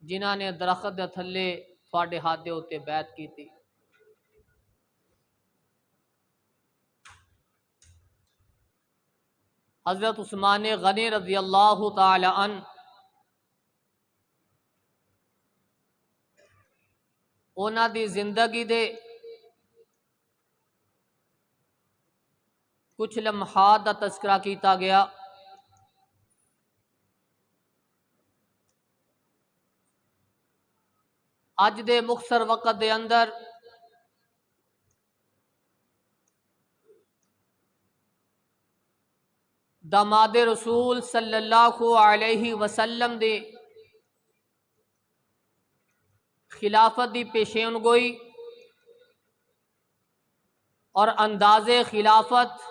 جنہاں نے درخت دے تھلے تھوڑے ہاتھ دے اتے بیعت کی تھی۔ حضرت عثمان غنی رضی اللہ تعالی عنہ انہاں دی زندگی دے کچھ لمحات دا تذکرہ کیتا گیا۔ اج دے مختصر وقت دے اندر داماد رسول صلی اللہ علیہ وسلم دے خلافت دی پیشین گوئی اور انداز خلافت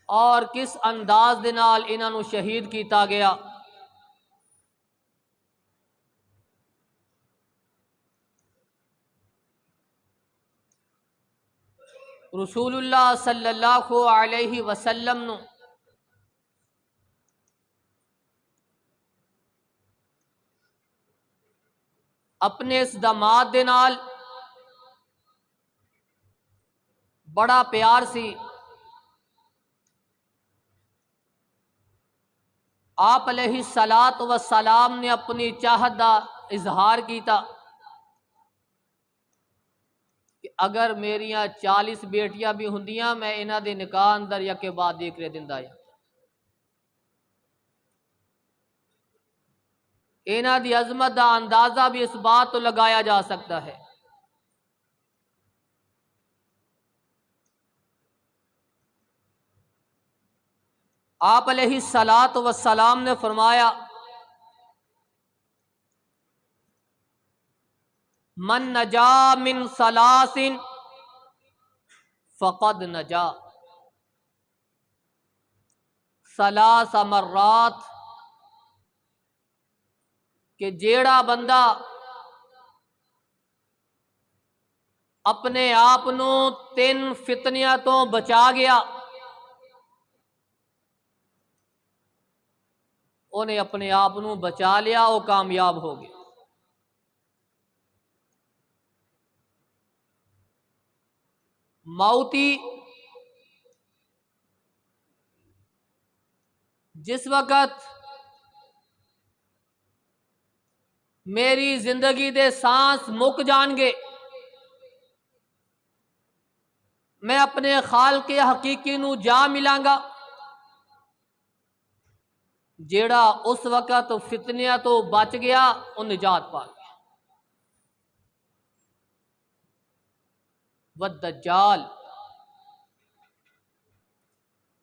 اور کس انداز دے نال انہاں نو شہید کیتا گیا، رسول اللہ صلی اللہ علیہ وسلم نو اپنے اس داماد دے نال بڑا پیار سی۔ آپ علیہ الصلاۃ والسلام نے اپنی چاہت دا اظہار کیتا کہ اگر میریاں 40 بیٹیاں بھی ہوندیاں میں انہاں دے نکاح اندر یکے بعد ایک رے دیندا یا۔ انہاں دی عظمت دا اندازہ بھی اس بات تو لگایا جا سکتا ہے آپ علیہ الصلاۃ والسلام نے فرمایا من نجا من ثلاث فقد نجا ثلاث مرات، کہ جیڑا بندہ اپنے آپ نو 3 فتنیاں تو بچا گیا انہیں اپنے آپ نو بچا لیا، وہ کامیاب ہو گیا۔ موتی جس وقت میری زندگی دے سانس مک جان گے میں اپنے خالق حقیقی نو جا ملاں گا، جیڑا اس وقت فتنیاں تو بچ گیا وہ نجات پا گیا۔ والدجال،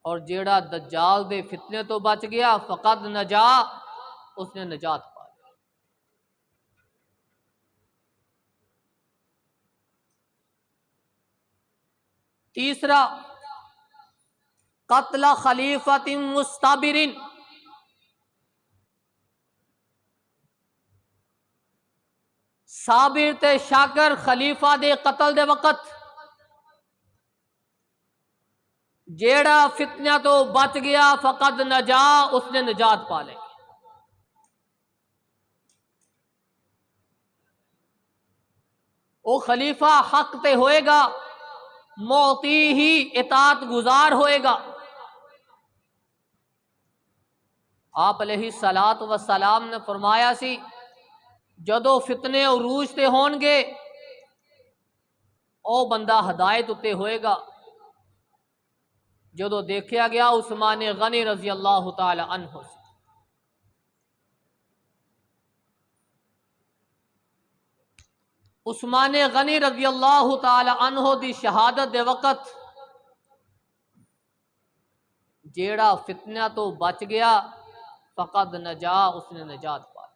اور جیڑا دجال دے فتنے تو بچ گیا فقد نجا، اس نے نجات پا گیا۔ تیسرا قتل خلیفۃ مستبر، صابر تے شاکر خلیفہ دے قتل دے وقت جیڑا فتنہ تو بچ گیا فقد نجا، اس نے نجات پا لی۔ وہ خلیفہ حق تے ہوئے گا، موتی ہی اطاعت گزار ہوئے گا۔ آپ علیہ الصلاۃ والسلام نے فرمایا سی جدو فتنے عروج تے ہون گے او بندہ ہدایت اتے ہوئے گا۔ جدو دیکھیا گیا عثمان غنی رضی اللہ تعالی عنہ سے، عثمان غنی رضی اللہ تعالی عنہ دی شہادت دے وقت جیڑا فتنہ تو بچ گیا فقد نجا، اس نے نجات پا لی۔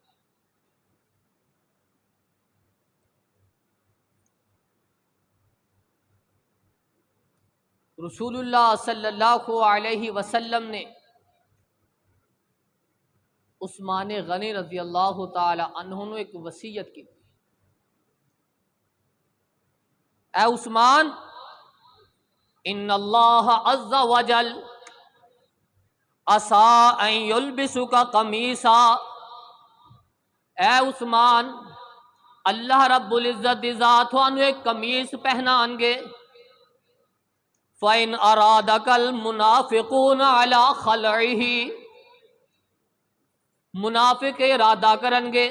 رسول اللہ صلی اللہ علیہ وسلم نے عثمان غنی رضی اللہ تعالی عنہ نے ایک وصیت کی، اے عثمان، ان اللہ عز وجل اسا ان یلبسک قمیصا، اے عثمان اللہ رب العزت دی ذات تھانوں ایک قمیص پہنان گے، فَإِنْ أَرَادَكَ الْمُنَافِقُونَ عَلَى خَلْعِهِ، منافق ارادہ کرن گے،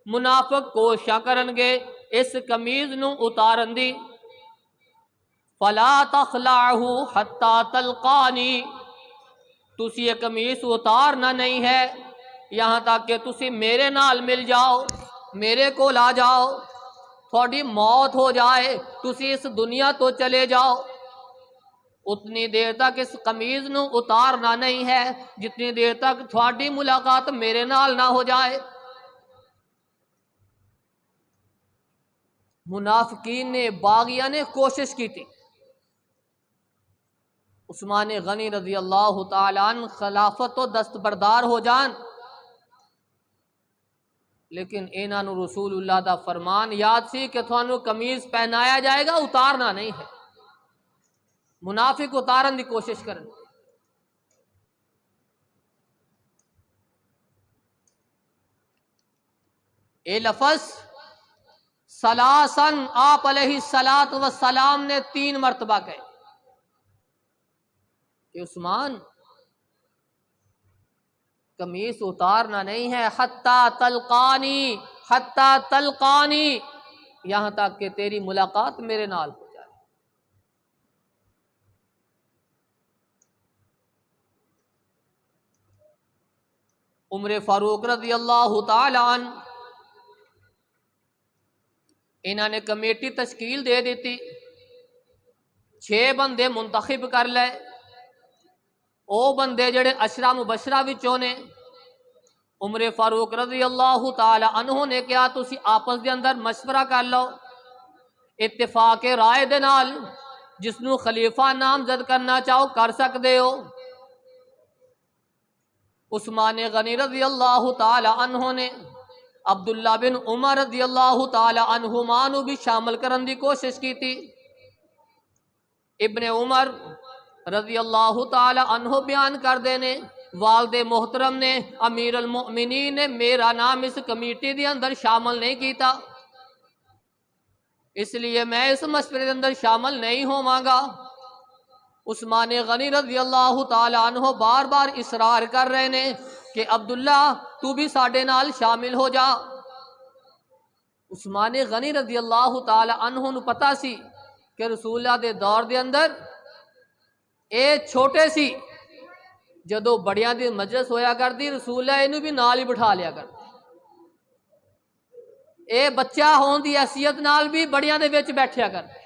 منافق کوشاں کرن گے اس قمیض نو اتارن دی، فَلَا تَخْلَعْهُ حَتَّى تَلْقَانِي، تسی یہ قمیص اتارنا نہیں ہے یہاں تک کہ تسی میرے نال مل جاؤ، میرے کو لا جاؤ، تھوڑی موت ہو جائے تسی اس دنیا تو چلے جاؤ، اتنی دیر تک اس قمیض نو اتارنا نہیں ہے جتنی دیر تک تھوڑی ملاقات میرے نال نہ ہو جائے۔ منافقین نے، باغیاں نے کوشش کی تھی عثمان غنی رضی اللہ تعالیٰ عنہ خلافت و دستبردار ہو جان، لیکن انہاں نو رسول اللہ دا فرمان یاد سی کہ تھانوں قمیض پہنایا جائے گا، اتارنا نہیں ہے۔ منافق اتارن دی کوشش کرن، اے لفظ سلاسن آپ علیہ السلام نے 3 مرتبہ کہے کہ عثمان قمیص اتارنا نہیں ہے، حتی تلقانی، حتی تلقانی، یہاں تک کہ تیری ملاقات میرے نال ہو جائے۔ عمر فاروق رضی اللہ تعالی عنہ انہوں نے کمیٹی تشکیل دے دیتی، 6 بندے منتخب کر لے، او بندے جڑے عشرہ مبشرہ وچوں نے۔ عمر فاروق رضی اللہ تعالی عنہ نے کہا تسی آپس دے اندر مشورہ کر لو، اتفاق رائے دے نال جس نو خلیفہ نامزد کرنا چاہو کر سکدے ہو۔ عثمان غنی رضی اللہ تعالی عنہ نے عبداللہ بن عمر رضی اللہ تعالی عنہما نو بھی شامل کرن دی کوشش کی تھی۔ ابن عمر رضی اللہ تعالی عنہ بیان کر دینے، والد محترم نے، امیر المؤمنین نے میرا نام اس کمیٹی دے اندر شامل نہیں کیتا، اس لیے میں اس مشورے دے اندر شامل نہیں ہوواں گا۔ عثمان غنی رضی اللہ تعالی عنہ بار بار اصرار کر رہے نے کہ عبداللہ تو بھی ساڈے نال شامل ہو جا۔ عثمان غنی رضی اللہ تعالی عنہ نو پتا سی کہ رسول اللہ دے دور دے اندر اے چھوٹے سی، جدو بڑیاں دی مجلس ہویا کرتی رسول اللہ اینو بھی نال ہی بٹھا لیا کرتے، اے بچہ ہون دی حیثیت نال بھی بڑیاں دے وچ بیٹھیا کرتے۔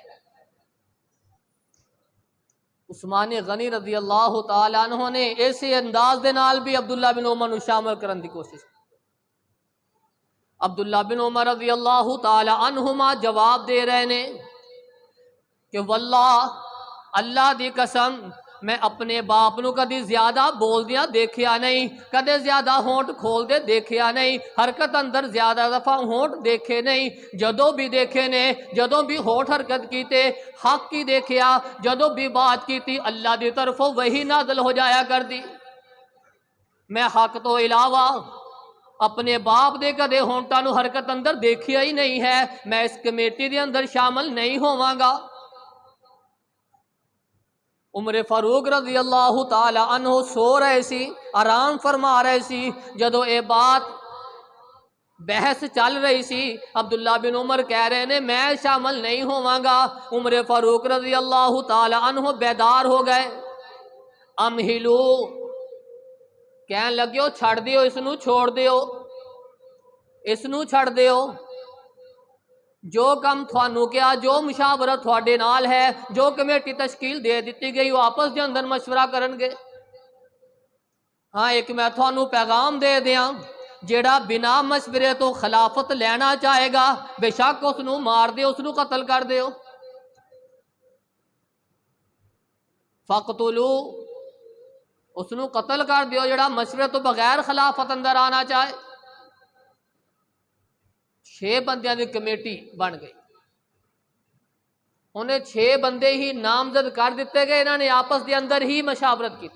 عثمان غنی رضی اللہ تعالی عنہ نے ایسے انداز دے نال بھی عبداللہ بن عمر نو شامل کرن دی کوشش کی۔ عبداللہ بن عمر رضی اللہ تعالی عنہما جواب دے رہے نے کہ واللہ اللہ دی قسم میں اپنے باپ نو کدی زیادہ بول دیا دیکھیا نہیں، کدے زیادہ ہونٹ کھول دے دیکھیا نہیں، حرکت اندر زیادہ دفعہ ہونٹ دیکھے نہیں، جدوں بھی دیکھے نے، جدوں بھی ہونٹ حرکت کیتے حق کی دیکھیا، جدوں بھی بات کیتی اللہ دی طرفوں وہی نازل ہو جایا کر دی۔ میں حق تو علاوہ اپنے باپ دے کدے ہونٹاں نو حرکت اندر دیکھیا ہی نہیں ہے، میں اس کمیٹی دے اندر شامل نہیں ہوواں گا۔ عمر فاروق رضی اللہ تعالی عنہ سو رہے سی، آرام فرما رہے سی، جدو اے بات بحث چل رہی سی عبداللہ بن عمر کہہ رہے نے میں شامل نہیں ہوواں گا۔ عمر فاروق رضی اللہ تعالی عنہ بیدار ہو گئے، امہلو کہن لگیو چھڑ دیو، اس نو چھوڑ دیو، اس نو چھڑ دیو، جو کم تھانوں کیا، جو مشاورت تھوڑے نال ہے، جو کمیٹی تشکیل دے دیتی گئی وہ آپس دے اندر مشورہ کرن گے۔ ہاں ایک میں تھانوں پیغام دے دیاں، جیڑا بنا مشورے تو خلافت لینا چاہے گا بے شک اس نو مار دیو، اس نو قتل کر دیو۔ فقتلو، اس نو قتل کر دیو جیڑا مشورے تو بغیر خلافت اندر آنا چاہے۔ 6 بندیاں دی کمیٹی بن گئی، انہیں 6 بندے ہی نامزد کر دیتے گئے، انہوں نے آپس دے اندر ہی مشاورت کی۔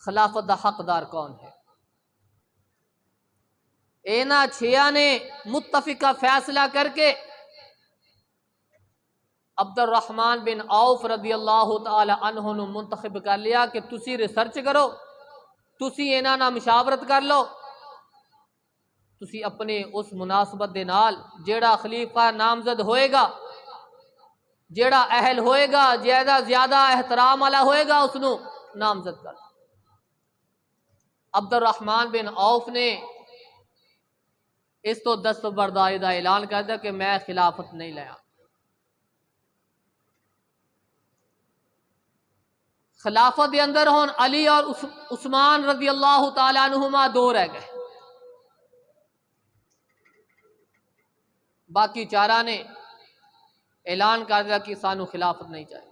خلافت دا حقدار کون ہے؟ اینا چھیا نے متفقہ فیصلہ کر کے عبد الرحمن بن عوف رضی اللہ تعالی عنہ نو منتخب کر لیا کہ تسی ریسرچ کرو، تسی اینا نال مشاورت کر لو، تسی اپنے اس مناسبت دے نال جیڑا خلیفہ نامزد ہوئے گا، جیڑا اہل ہوئے گا، زیادہ احترام والا ہوئے گا، اس نو نامزد کر۔ عبد الرحمن بن عوف نے اس تو دستبرداری دا اعلان کر دیا کہ میں خلافت نہیں لیا۔ خلافت دے اندر ہون علی اور عثمان رضی اللہ تعالی عنہما دو رہ گئے، باقی چارہ نے اعلان کر دیا کہ سانو خلافت نہیں چاہیے۔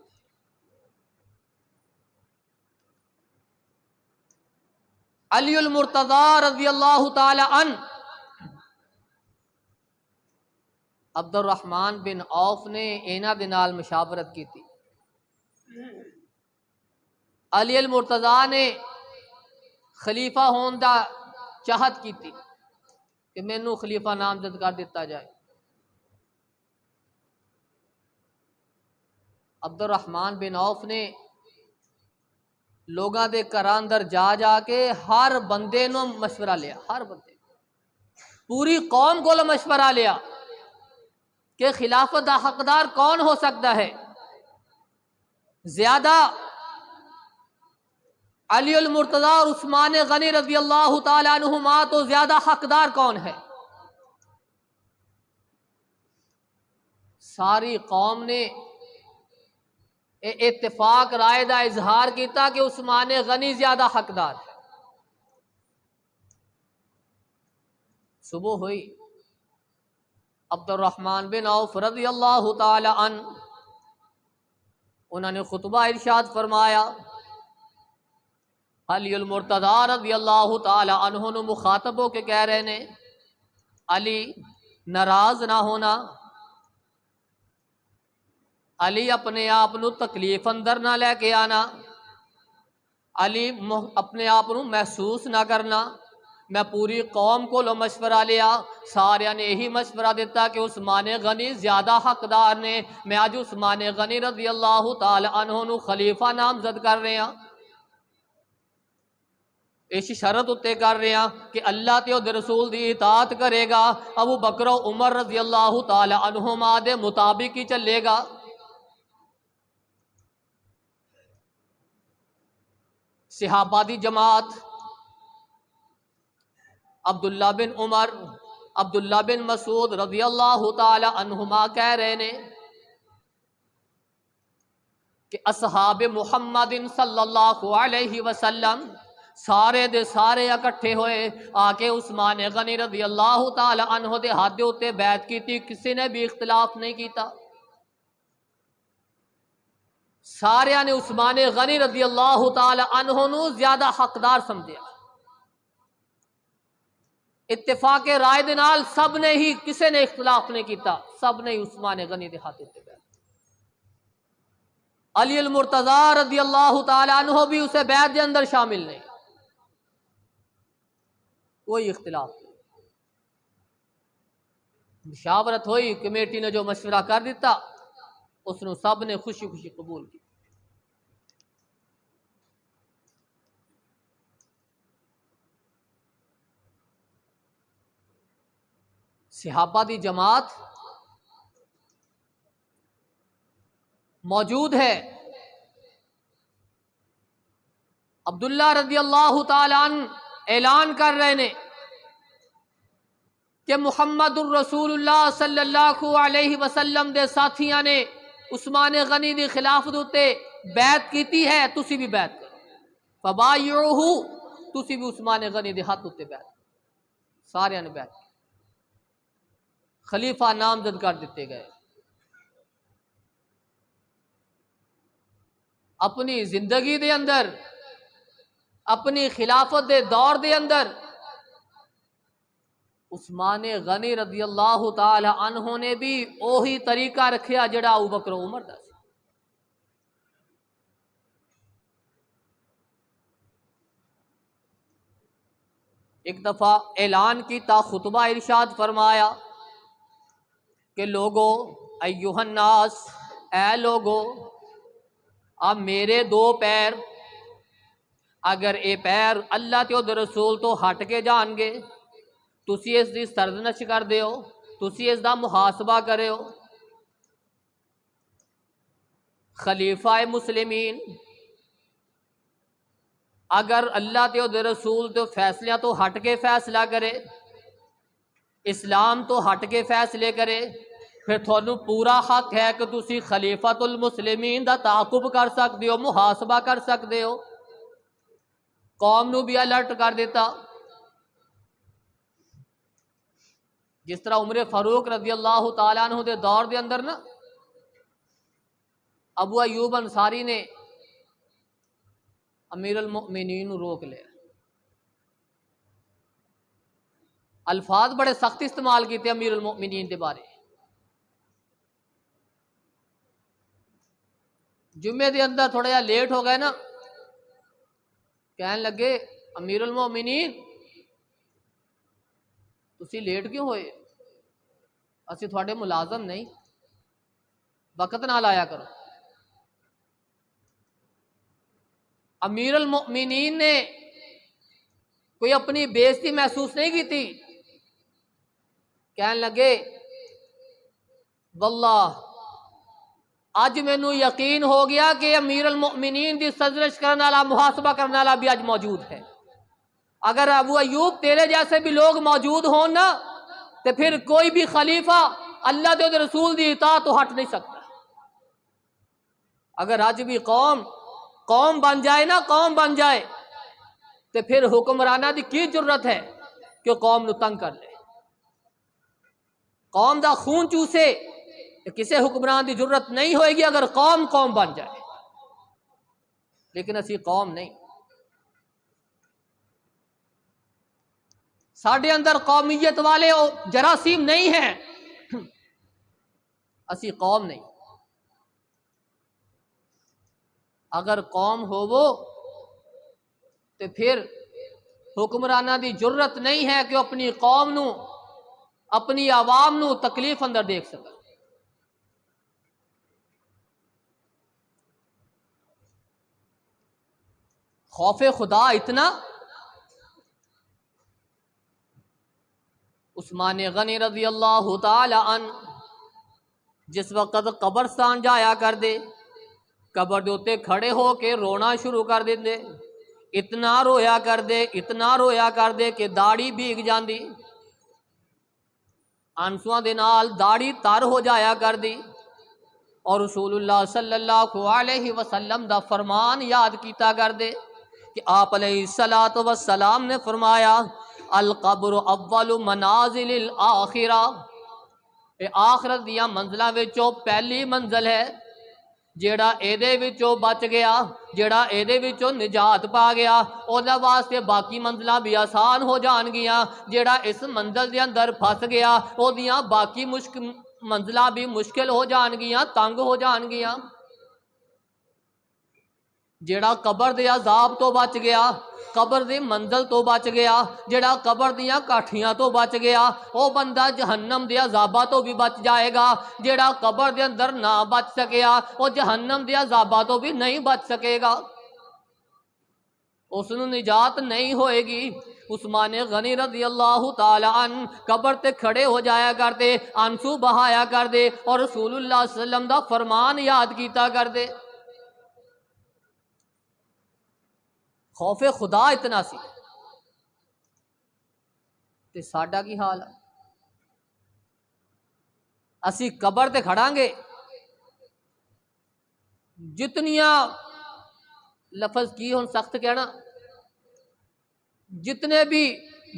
علی المرتضی رضی اللہ تعالی عنہ عبد الرحمن بن عوف نے اینا دے نال مشاورت کی تھی۔ علی المرتضی نے خلیفہ ہون دا چاہت کی تھی کہ مینوں خلیفہ نامزد کر دیتا جائے۔ عبد الرحمن بن عوف نے لوگاں دے گھراں اندر جا کے ہر بندے نو مشورہ لیا، ہر بندے پوری قوم کو مشورہ لیا کہ خلافت دا حقدار کون ہو سکتا ہے، زیادہ علی المرتضی اور عثمان غنی رضی اللہ تعالی عنہما تو زیادہ حقدار کون ہے؟ ساری قوم نے اتفاق رائے دا اظہار کیتا کہ عثمان غنی زیادہ حقدار ہے۔ صبح ہوئی، عبد الرحمن بن عوف رضی اللہ تعالی عنہ انہوں نے خطبہ ارشاد فرمایا، علی المرتضی رضی اللہ تعالی عنہ نے مخاطب ہو کے کہہ رہے نے، علی ناراض نہ ہونا، علی اپنے آپ نو تکلیف اندر نہ لے کے آنا، علی اپنے آپ نو محسوس نہ کرنا۔ میں پوری قوم کو مشورہ لیا، سارے نے یہی مشورہ دیتا کہ عثمان غنی زیادہ حقدار نے، میں آج عثمان غنی رضی اللہ تعالی عنہ نو خلیفہ نامزد کر رہے ہیں، اس شرط اتے کر رہے ہیں کہ اللہ تے اور رسول دی اطاعت کرے گا، ابو بکر و عمر رضی اللہ تعالی عنہما دے مطابق ہی چلے گا۔ صحابہ دی جماعت عبداللہ بن عمر، عبداللہ بن مسعود رضی اللہ تعالی عنہما کہہ رہے نے کہ اصحاب محمد صلی اللہ علیہ وسلم سارے دے سارے اکٹھے ہوئے آ کے عثمان غنی رضی اللہ تعالی عنہ دے ہاتھ دے اتے بیعت کیتی، کسی نے بھی اختلاف نہیں کیتا، سارے نے عثمان غنی رضی اللہ تعالی عنہ نو زیادہ حقدار سمجھیا۔ اتفاق رائے دے نال سب نے ہی، کسی نے اختلاف نہیں کیتا، سب نے عثمان غنی دے ہاتھ اتے بیعت۔ علی المرتضی رضی اللہ تعالی عنہ بھی اسے بیعت دے اندر شامل نہیں، کوئی اختلاف نہیں۔ مشاورت ہوئی، کمیٹی نے جو مشورہ کر دیتا اس نے سب نے خوشی خوشی قبول کی۔ صحابہ دی جماعت موجود ہے، عبداللہ رضی اللہ تعالی عنہ اعلان کر رہے نے کہ محمد الرسول اللہ صلی اللہ علیہ وسلم دے ساتھیاں نے عثمان غنی دی خلافت اتے بیعت کیتی ہے، تسی بھی بیعت کرو، فبایعوہ، تسی بھی عثمان غنی دے ہاتھ اتے بیعت کرو۔ سارے نے بیعت کی، خلیفہ نامزد کر دیتے گئے۔ اپنی زندگی دے اندر، اپنی خلافت دے دور دے اندر عثمان غنی رضی اللہ تعالی عنہ نے بھی اوہی طریقہ رکھیا جڑا ابو بکر و عمر دا سی۔ ایک دفعہ اعلان کیتا، خطبہ ارشاد فرمایا کہ لوگو ایھا الناس، اے لوگو، اب میرے دو پیر اگر اے پیر اللہ تے اور رسول تو ہٹ کے جان گے، تسی اس دی سرزنش کر دیو، تسی اس دا محاسبہ کریو۔ خلیفہ مسلمین اگر اللہ تے اور رسول تو فیصلہ تو ہٹ کے فیصلہ کرے، اسلام تو ہٹ کے فیصلے کرے، پھر تھانوں پورا حق ہے کہ تسی خلیفۃ المسلمین دا تعاقب کر سکتے ہو، محاسبہ کر سکتے ہو۔ قوم نو بھی الرٹ کر دیتا، جس طرح عمر فاروق رضی اللہ تعالیٰ عنہ دے دور دے اندر نا ابو ایوب انصاری نے امیر المؤمنین نو روک لیا، الفاظ بڑے سخت استعمال کیتے امیر المؤمنین دے بارے۔ جمعے دے اندر تھوڑا جا لیٹ ہو گئے نا، کہنے لگے امیر المؤمنین تسی لیٹ کیوں ہوئے، اسی تھوڑے ملازم نہیں، وقت نہ لایا کرو۔ امیر المؤمنین نے کوئی اپنی بے عزتی محسوس نہیں کی تھی، کہنے لگے واللہ اج مینوں یقین ہو گیا کہ امیر المؤمنین دی سرزنش کرنے والا، محاسبہ کرنے والا بھی اج موجود ہے۔ اگر ابو ایوب تیرے جیسے بھی لوگ موجود ہوں نا تو پھر کوئی بھی خلیفہ اللہ دے رسول دی اطاعت تو ہٹ نہیں سکتا۔ اگر آج بھی قوم بن جائے نا، قوم بن جائے تو پھر حکمرانہ دی کی ضرورت ہے کہ قوم نو تنگ کر لے، قوم دا خون چوسے، کسے حکمران دی ضرورت نہیں ہوئے گی اگر قوم بن جائے، لیکن اسی قوم نہیں۔ ساڈے اندر قومیت والے جراثیم نہیں ہیں، اسی قوم نہیں۔ اگر قوم ہوو تو پھر حکمرانہ دی ضرورت نہیں ہے کہ اپنی قوم نو، اپنی عوام نو تکلیف اندر دیکھ سکے۔ خوف خدا اتنا، عثمان غنی رضی اللہ تعالی عنہ جس وقت قبرستان جایا کر دے، قبر دے اوتے کھڑے ہو کے رونا شروع کر دے، اتنا رویا کر دے، اتنا رویا کر دے کہ داڑھی بھیگ جاندی، آنسواں دے نال داڑھی تر ہو جایا کر دی، اور رسول اللہ صلی اللہ علیہ وسلم دا فرمان یاد کیتا کر دے کہ آپ علیہ السلام نے فرمایا القبر اول منازل الاخرہ، اے آخرت دیاں منزلاں وچوں پہلی منزل ہے، جیڑا اے دے وچوں بچ گیا، جیڑا اے دے وچوں نجات پا گیا، او دے واسطے باقی منزلاں بھی آسان ہو جان گیاں، جیڑا اس منزل دے اندر پھس گیا او دیاں باقی منزلاں بھی مشکل ہو جان گیاں، تنگ ہو جان گیاں۔ جیڑا قبر دے عذاب تو بچ گیا، قبر دی منزل تو بچ گیا، جیڑا قبر دیاں کاٹھیاں تو بچ گیا، او بندہ جہنم دے عذاباں تو بھی بچ جائے گا۔ جیڑا قبر دے اندر نہ بچ سکیا او جہنم دے عذاباں تو بھی نہیں بچ سکے گا، اس نو نجات نہیں ہوئے گی۔ عثمان غنی رضی اللہ تعالی عنہ قبر تے کھڑے ہو جایا کرتے، آنسو بہایا کر دے اور رسول اللہ صلی اللہ علیہ وسلم دا فرمان یاد کیتا کر دے۔ خوف خدا اتنا سی، تے ساڈا کی حال ہے؟ اسی قبر تے کھڑاں گے، جتنیاں لفظ کی ہن سخت کہنا، جتنے بھی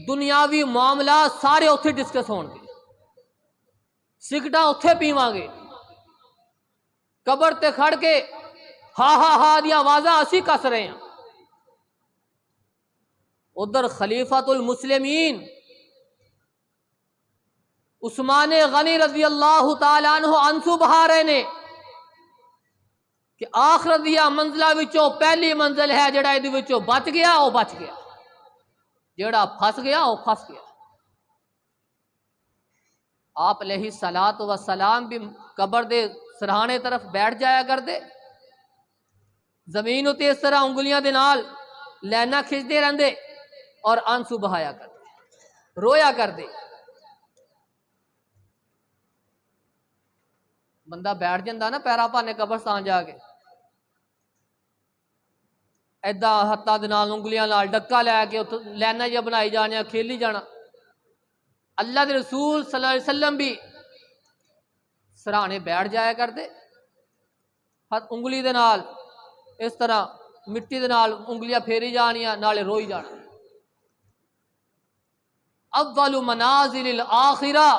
دنیاوی معاملات سارے اتھے ڈسکس ہون گے، سگٹاں اتھے پیواں گے، قبر تے کھڑ کے ہا ہا ہا دی آوازاں اسی کس رہے ہیں، ادھر خلیفۃ المسلمین عثمان غنی رضی اللہ تعالی عنہ آنسو بہا رہے نے کہ آخرت دیا منزلہ وچوں پہلی منزل ہے، جڑا ایدے وچوں بچ گیا وہ بچ گیا۔ جیڑا پھس گیا وہ پھس گیا۔ آپ علیہ الصلوۃ والسلام بھی قبر دے سرہانے طرف بیٹھ جایا کرتے، زمین اتے اس طرح انگلیاں دے نال لینا کھچتے رہندے اور آنسو بہایا کرتے، رویا کرتے۔ بندہ بیٹھ جاندہ نا پیرا پانے قبرستان جا کے، ایدا ہتھاں دے نال انگلیاں نال ڈکا لے کے لینا جا بنائی جانا، کھیلی جانا۔ اللہ دے رسول صلی اللہ علیہ وسلم بھی سرانے بیٹھ جایا کرتے، ہاتھ انگلی دے نال اس طرح مٹی دے نال انگلیاں پھیری جانیاں، نالے روئی جانا۔ اول منازل الاخرہ،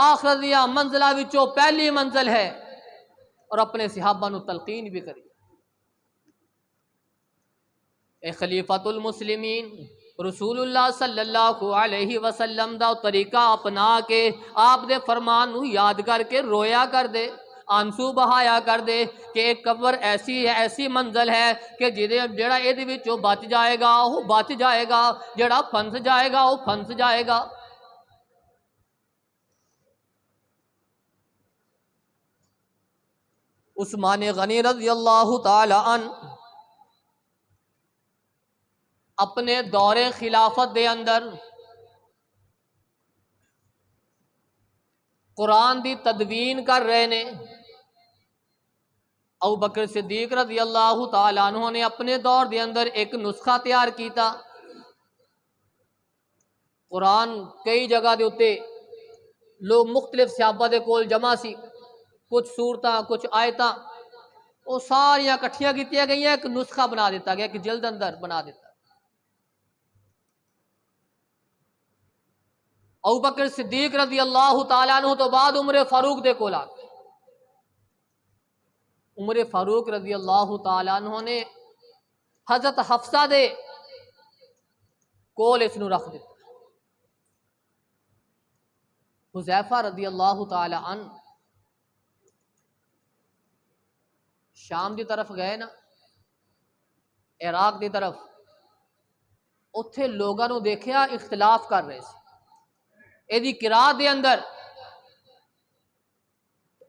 آخرت دیا منزلہ وچوں پہلی منزل ہے، اور اپنے صحابہ نو تلقین بھی کری۔ اے خلیفۃ المسلمین، رسول اللہ صلی اللہ علیہ وسلم دا طریقہ اپنا کے آپ دے فرمان نو یاد کر کے رویا کر دے، آنسو بہایا کر دے کہ ایک قبر ایسی ہے، ایسی منزل ہے کہ جڑا ایدے وچوں بچ جائے گا وہ بچ جائے گا، جڑا پھنس جائے گا وہ پھنس جائے گا۔ عثمان غنی رضی اللہ تعالی عنہ اپنے دور خلافت دے اندر قرآن دی تدوین کر رہے نے۔ ابو بکر صدیق رضی اللہ تعالیٰ عنہ نے اپنے دور دے اندر ایک نسخہ تیار کیتا۔ قرآن کئی جگہ دے اتے لوگ مختلف صحابہ دے کول جمع سی، کچھ سورتاں کچھ آیتاں وہ ساریاں کٹھیاں کیتیاں گئیاں، ایک نسخہ بنا دیتا گیا، ایک جلد اندر بنا دیتا۔ ابو بکر صدیق رضی اللہ تعالیٰ عنہ تو بعد عمر فاروق دے کول آ گئے۔ عمر فاروق رضی اللہ تعالیٰ عنہ نے حضرت حفصہ دے کول اس نو رکھ دیتا۔ حذیفہ رضی اللہ تعالیٰ عنہ شام دی طرف گئے نا، عراق دی طرف، اتھے لوگاں نو دیکھیا اختلاف کر رہے سی ایدی قرات دے اندر،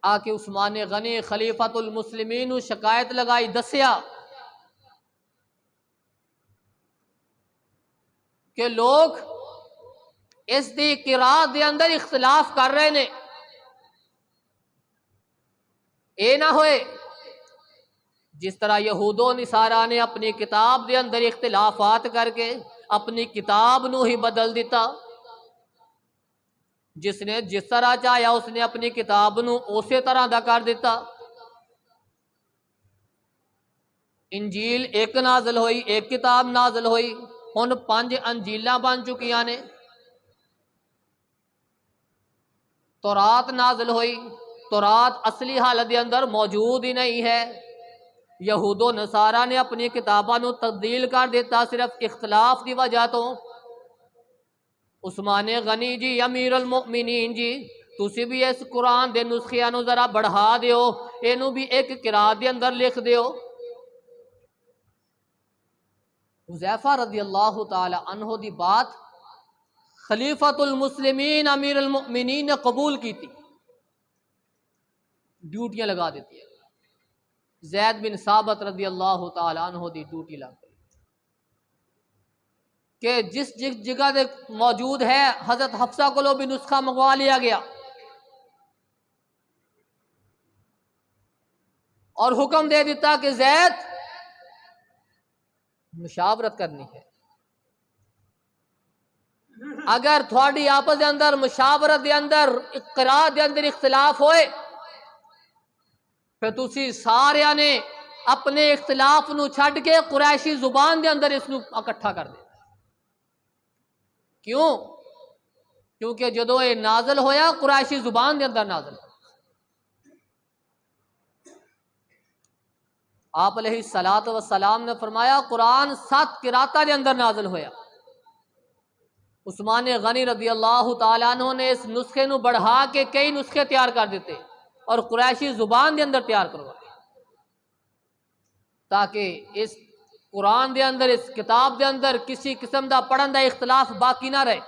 آ کے عثمان غنی خلیفۃ المسلمین نو شکایت لگائی، دسیا کہ لوگ اس دی قرات دے اندر اختلاف کر رہے نے، اے نہ ہوئے جس طرح یہود و نصارا نے اپنی کتاب دے اندر اختلافات کر کے اپنی کتاب نو ہی بدل دیتا، جس نے جس طرح چاہیا اس نے اپنی کتاب نو اسی طرح دا کر دیتا۔ انجیل ایک نازل ہوئی، ایک کتاب نازل ہوئی، ہن 5 انجیلاں بن چکیاں نے۔ تورات نازل ہوئی، تورات اصلی حالت دے اندر موجود ہی نہیں ہے، یہود و نصارا نے اپنی کتاباں نو تبدیل کر دیتا صرف اختلاف دی وجہ تو۔ عثمان غنی جی امیر المؤمنین جی، تسی بھی اس قرآن دے نسخیاں نو ذرا بڑھا دیو، اینو بھی ایک قرات دے اندر لکھ دیو۔ حذیفہ رضی اللہ تعالی عنہ دی بات خلیفۃ المسلمین امیر المؤمنین نے قبول کی تھی، ڈیوٹیاں لگا دیتی ہے۔ زید بن ثابت رضی اللہ تعالی عنہ دی ڈیوٹی لگ گئی کہ جس جگہ دے موجود ہے حضرت حفصہ کو بھی نسخہ منگوا لیا گیا، اور حکم دے دیتا کہ زید مشاورت کرنی ہے، اگر تھوڑی آپس دے اندر مشاورت دے اندر قرات دے اندر اختلاف ہوئے پھر تسی سارے نے اپنے اختلاف نو چھڈ کے قریشی زبان دے اندر اس نو اکٹھا کر دے۔ کیوں؟ کیونکہ جدو یہ نازل ہویا قریشی زبان دے اندر نازل ہویا۔ آپ علیہ الصلوۃ والسلام نے فرمایا قرآن 7 قراتاں دے اندر نازل ہویا۔ عثمان غنی رضی اللہ تعالیٰ عنہ نے اس نسخے نو بڑھا کے کئی نسخے تیار کر دیتے اور قریشی زبان دے اندر تیار کروائے، تاکہ اس قرآن دے اندر اس کتاب دے اندر کسی قسم دا پڑھن دا اختلاف باقی نہ رہے۔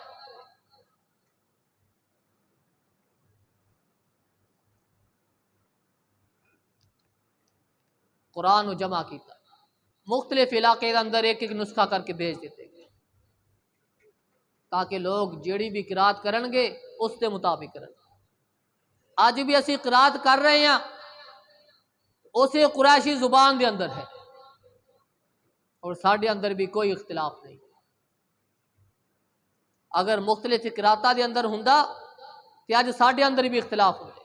قرآن نو جمع کیتا، مختلف علاقے دے اندر ایک ایک نسخہ کر کے بھیج دیتے گئے تاکہ لوگ جیڑی بھی قرات کرن گے اس دے مطابق کرن۔ اج بھی اسی قرات کر رہے ہیں اسے قریشی زبان دے اندر ہے اور ساڈے اندر بھی کوئی اختلاف نہیں۔ اگر مختلف قراتاں دے اندر ہوندا تے اج ساڈے اندر بھی اختلاف ہوندے۔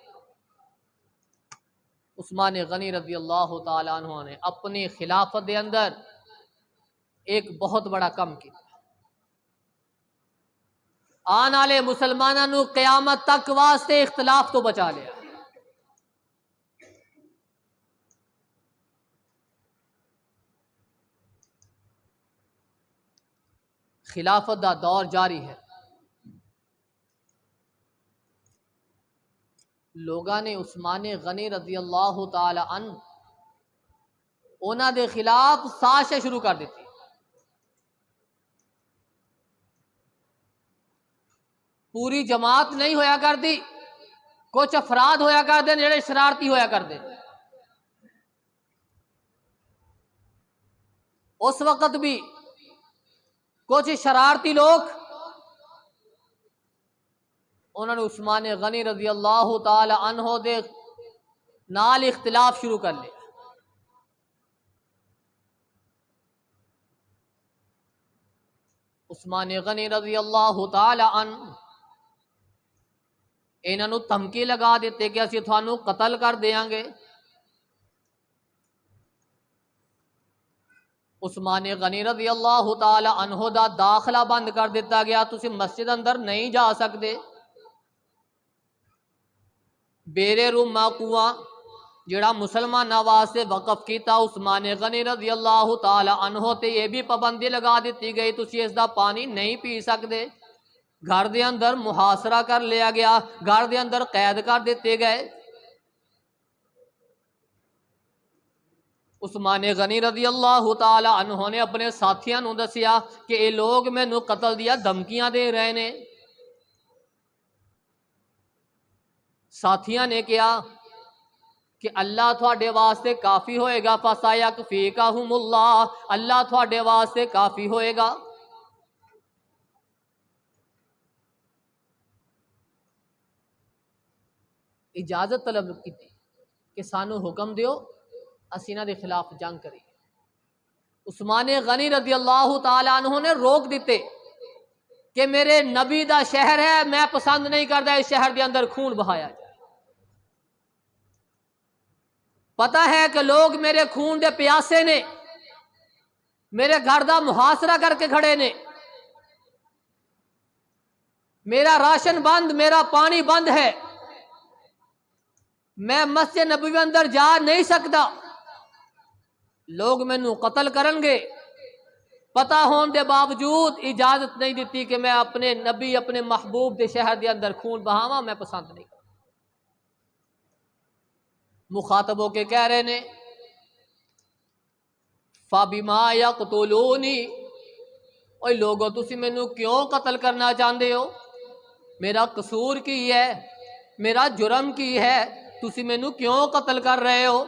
عثمان غنی رضی اللہ تعالی عنہ نے اپنی خلافت دے اندر ایک بہت بڑا کم کیا، آن والے مسلمانوں نو قیامت تک واسطے اختلاف تو بچا لیا۔ خلافت دا دور جاری ہے، لوگاں نے عثمان غنی رضی اللہ تعالی عنہ انہاں دے خلاف سازش شروع کر دیتی۔ پوری جماعت نہیں ہویا کرتی، کچھ افراد ہویا کرتے جڑے شرارتی ہویا کرتے۔ اس وقت بھی کچھ شرارتی لوگ انہوں نے عثمان غنی رضی اللہ تعالی عنہ دے نال اختلاف شروع کر لیا۔ عثمان غنی رضی اللہ تعالی عنہ انہوں نے دھمکی لگا دیتے کہ اسی تھانوں قتل کر دیاں گے۔ عثمان غنی رضی اللہ تعالی عنہ دا داخلہ بند کر دیتا گیا، تسی مسجد اندر نہیں جا سکتے۔ بیرے روما کنواں جڑا مسلماناں واسطے وقف کیتا عثمان غنی رضی اللہ تعالی عنہ تے یہ بھی پابندی لگا دیتی گئی تسی اس دا پانی نہیں پی سکتے۔ گھر دے اندر محاصرہ کر لیا گیا، گھر دے اندر قید کر دیتے گئے۔ عثمان غنی رضی اللہ تعالی عنہ نے اپنے ساتھیاں نو دسیا کہ یہ لوگ مینوں قتل دیا دھمکیاں دے رہے نے۔ ساتھیاں نے کہا کہ اللہ تھوڑے واسطے کافی ہوئے گا، فَسَيَكْفِيكَهُمُ اللَّهُ، اللہ تھوڑے واسطے کافی ہوئے گا۔ اجازت طلب کی کہ سانو حکم دیو اسی انہاں دے خلاف جنگ کری۔ عثمان غنی رضی اللہ تعالی عنہ نے روک دیتے کہ میرے نبی دا شہر ہے، میں پسند نہیں کرتا اس شہر دے اندر خون بہایا جائے۔ پتہ ہے کہ لوگ میرے خون دے پیاسے نے، میرے گھر دا محاصرہ کر کے کھڑے نے، میرا راشن بند، میرا پانی بند ہے، میں مسجد نبوی اندر جا نہیں سکتا، لوگ مینوں قتل کرن گے۔ پتہ ہون دے باوجود اجازت نہیں دیتی کہ میں اپنے نبی اپنے محبوب دے شہر دے اندر خون بہاواں، میں پسند نہیں کرتا۔ مخاطب ہو کے کہہ رہے نے فَبِمَا يَقْتُلُونِي، اوے لوگو تسی مینوں کیوں قتل کرنا چاہتے ہو؟ میرا قصور کی ہے، میرا جرم کی ہے، تسی مینوں کیوں قتل کر رہے ہو؟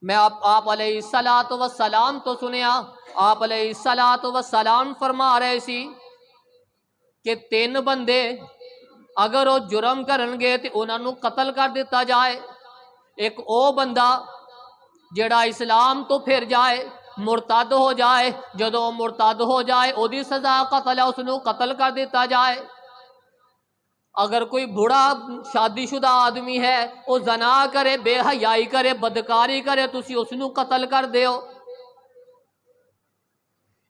میں آپ علیہ الصلوۃ والسلام تو سنیا، آپ علیہ الصلوۃ والسلام فرما رہے سی کہ 3 بندے اگر وہ جرم کرن گے تو انہاں نوں قتل کر دیتا جائے۔ ایک او بندہ جڑا اسلام تو پھر جائے، مرتد ہو جائے، جدوں مرتد ہو جائے او دی سزا قتل ہے، اس نوں قتل کر دیتا جائے۔ اگر کوئی بڑا شادی شدہ آدمی ہے، وہ زنا کرے، بے حیائی کرے، بدکاری کرے، تسی اس نوں قتل کر دیو۔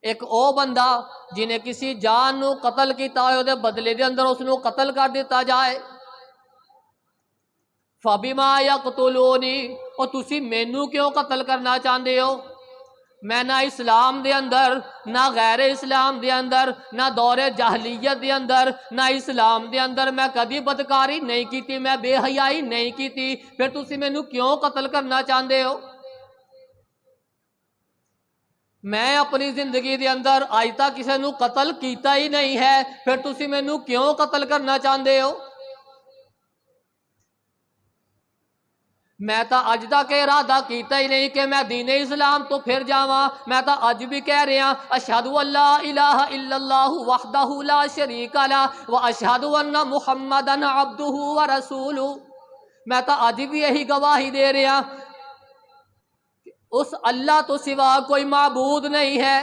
ایک او بندہ جنہیں کسی جان نو قتل کیتا ہوئے دے بدلے دے اندر اس نو قتل کر دیتا جائے۔ فَبِمَا يَقْتُلُونِي، اور تسی مینوں کیوں قتل کرنا چاہتے ہو؟ میں نہ اسلام دے اندر، نہ غیر اسلام دے اندر، نہ دور جاہلیت دے اندر، نہ اسلام دے اندر میں کبھی بدکاری نہیں کیتی، میں بے حیائی نہیں کیتی، پھر تسی مینوں کیوں قتل کرنا چاہتے ہو؟ میں اپنی زندگی دے اندر اج تک کسی نو قتل کیتا ہی نہیں ہے، پھر تسی مینوں کیوں قتل کرنا چاہتے ہو؟ میں تا اج تک ارادہ کیتا ہی نہیں کہ میں دین اسلام تو پھر جاواں۔ میں تا اج بھی کہہ رہا اشہد ان لا الہ الا اللہ وحدہ لا شریک لہ واشہد ان محمدا عبدہ ورسولہ۔ میں تا اج بھی یہی گواہی دے رہا اس اللہ تو سوا کوئی معبود نہیں ہے،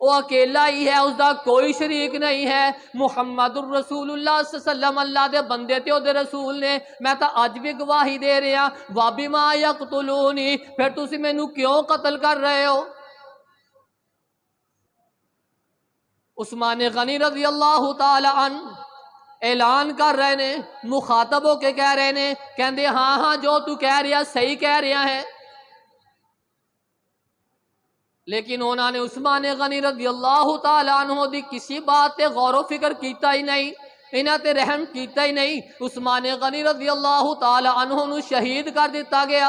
وہ اکیلا ہی ہے، اس دا کوئی شریک نہیں ہے۔ محمد الرسول اللہ صلی اللہ علیہ وسلم اللہ دے بندے تے او دے رسول نے۔ میں تا اج بھی گواہی دے رہا وَبِمَا يَقْتُلُونِي، پھر تسی مینوں کیوں قتل کر رہے ہو؟ عثمان غنی رضی اللہ تعالی عنہ اعلان کر رہے نے، مخاطب ہو کے کہہ رہے نے، کہندے ہاں ہاں جو تو کہہ رہا صحیح کہہ رہا ہے، لیکن انہوں نے عثمان غنی رضی اللہ تعالی عنہ دی کسی بات تے غور و فکر کیتا ہی نہیں، انہاں تے رحم کیتا ہی نہیں۔ عثمان غنی رضی اللہ تعالی عنہ نو شہید کر دیتا گیا۔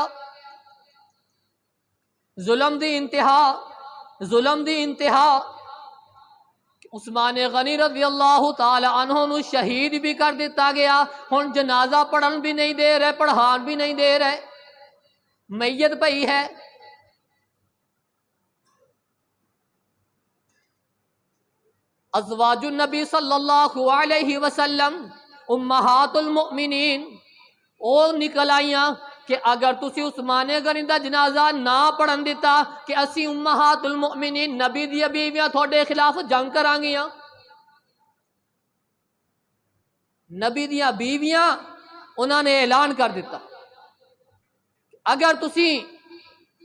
ظلم دی انتہا، ظلم دی انتہا، عثمان غنی رضی اللہ تعالی عنہ نو شہید بھی کر دیتا گیا۔ ہن جنازہ پڑھن بھی نہیں دے رہے، پڑھان بھی نہیں دے رہے، میت پئی ہے۔ ازواج النبی صلی اللہ علیہ وسلم امہات المؤمنین او نکل آئیاں کہ اگر تسی عثمان غنی دا جنازہ نہ پڑھن دیتا کہ اسی امہات المؤمنین نبی دی بیویاں تھوڑے خلاف جنگ کران گیاں۔ نبی دیاں بیویاں انہوں نے اعلان کر دیتا اگر تسی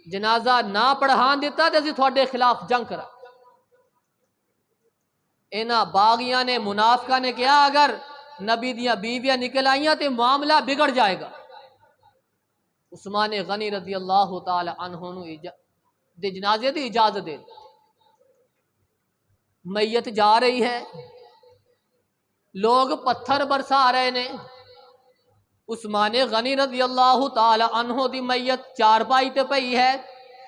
جنازہ نہ پڑھان دیتا تو اسی تھوڑے خلاف جنگ کرا۔ انہاں باغیاں نے، منافقہ نے کہا اگر نبی دیاں بیویاں نکل آئیاں تو معاملہ بگڑ جائے گا۔ عثمان غنی رضی اللہ تعالی عنہ دے جنازے دی اجازت دے، میت جا رہی ہے، لوگ پتھر برسا رہے نے۔ عثمان غنی رضی اللہ تعالی عنہ دی میت چارپائی تے پئی ہے،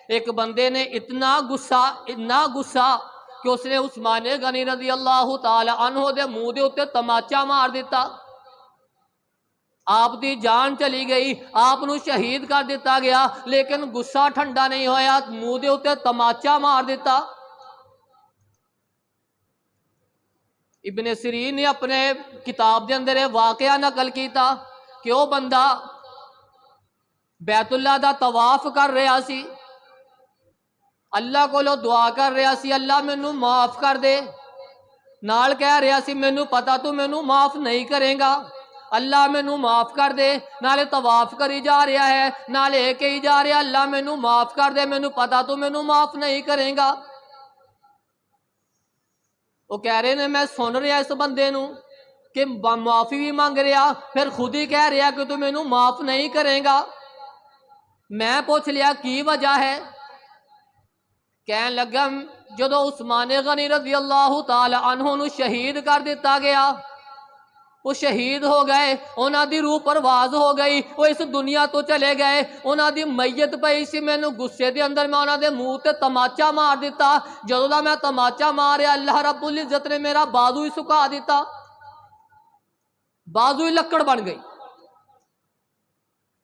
ایک بندے نے اتنا غصہ کہ اس نے عثمان غنی رضی اللہ تعالی عنہ دے منہ دے اتے تماچا مار دیتا۔ آپ دی جان چلی گئی، آپ نو شہید کر دیتا گیا، لیکن غصہ ٹھنڈا نہیں ہویا، منہ دے اتے تماچا مار دیتا۔ ابن سیرین نے اپنے کتاب دے اندر واقعہ نقل کیتا کہ وہ بندہ بیت اللہ دا طواف کر رہا سی، اللہ کو دعا کر رہا سی اللہ مینوں معاف کر دے، نال کہہ رہا سی مینوں پتا تو مینوں معاف نہیں کرے گا، اللہ مینوں معاف کر دے، نالے طواف کری جا رہا ہے، نالے کہی جا رہا اللہ مینوں معاف کر دے، مینوں پتا تو مینوں معاف نہیں کرے گا۔ وہ کہہ رہے نے میں سن رہا اس بندے نو کہ معافی بھی مانگ رہا، پھر خود ہی کہہ رہا کہ تو مینوں معاف نہیں کرے گا۔ میں پوچھ لیا کی وجہ ہے؟ کہنے لگا جدو عثمان غنی رضی اللہ تعالی عنہ نو شہید کر دیتا گیا، وہ شہید ہو گئے، انہاں دی روح پرواز ہو گئی، وہ اس دنیا تو چلے گئے، انہاں دی میت پئی سی، مینوں غصے دے اندر میں انہاں دے منہ تے تماچا مار دیتا، جدوں دا میں تماچا ماریا اللہ رب العزت نے میرا بازو ہی سکا دیتا، بازو ہی لکڑ بن گئی۔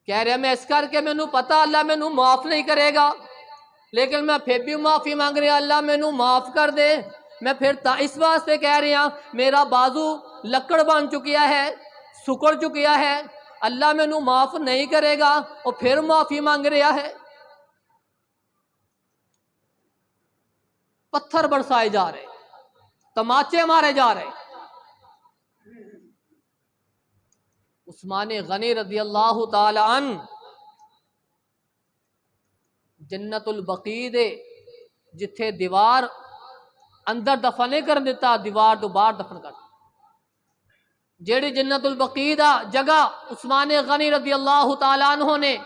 کہہ رہا میں اس کر کے مینوں پتا اللہ مینوں معاف نہیں کرے گا، لیکن میں پھر بھی معافی مانگ رہا اللہ مینوں معاف کر دے، میں پھر اس واسطے کہہ رہا میرا بازو لکڑ بن چکیا ہے، سکڑ چکیا ہے، اللہ مینوں معاف نہیں کرے گا، اور پھر معافی مانگ رہا ہے۔ پتھر برسائے جا رہے، تماچے مارے جا رہے۔ عثمان غنی رضی اللہ تعالی عنہ جنت البقیع دے جتھے دیوار اندر دفن نہیں کر دیتا، دیوار تو باہر دفن کر دیتا، جیڑی جنت البقیع دا جگہ عثمان غنی رضی اللہ تعالی عنہ نے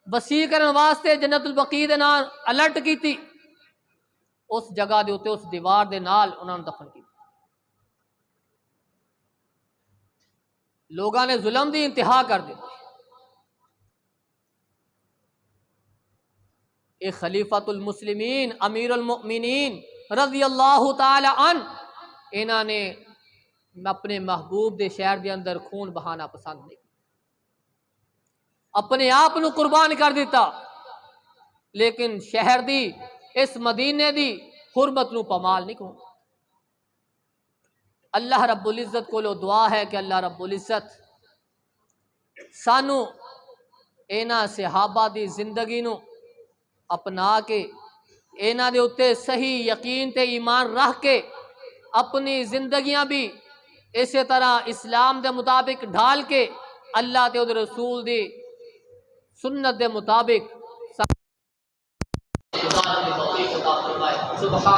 وسیع کرن واسطے جنت البقیع دے نال الرٹ کیتی، اس جگہ دے اوتے اس دیوار دے نال انہاں نے دفن کیتا۔ لوگاں نے ظلم دی انتہا کر دی۔ ایک خلیفۃ المسلمین امیر المؤمنین رضی اللہ تعالی عنہ انہوں نے اپنے محبوب دے شہر دے اندر خون بہانا پسند نہیں، اپنے آپ نو قربان کر دیتا، لیکن شہر دی اس مدینے دی حرمت نو پامال نہیں کو۔ اللہ رب العزت کو دعا ہے کہ اللہ رب العزت سانو اینا صحابہ دی زندگی نو اپنا کے اینا دے اتے صحیح یقین تے ایمان رکھ کے اپنی زندگیاں بھی اسی طرح اسلام دے مطابق ڈھال کے اللہ تے ادھر رسول دی سنت دے مطابق سبحان ربک رب العزت عما یصفون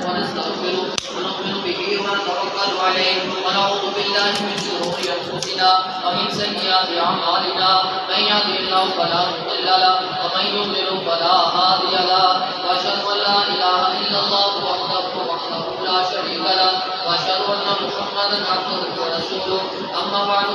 ونستغفرہ ونؤمن بہ ونتوکل علیہ ونعوذ باللہ من شرور انفسنا ومن سیئات اعمالنا من یهده اللہ فلا مضل له ومن یضلل فلا هادی له واشهد ان لا الہ الا اللہ وحدہ لا شریک له واشهد ان محمدا عبدہ ورسولہ اما بعد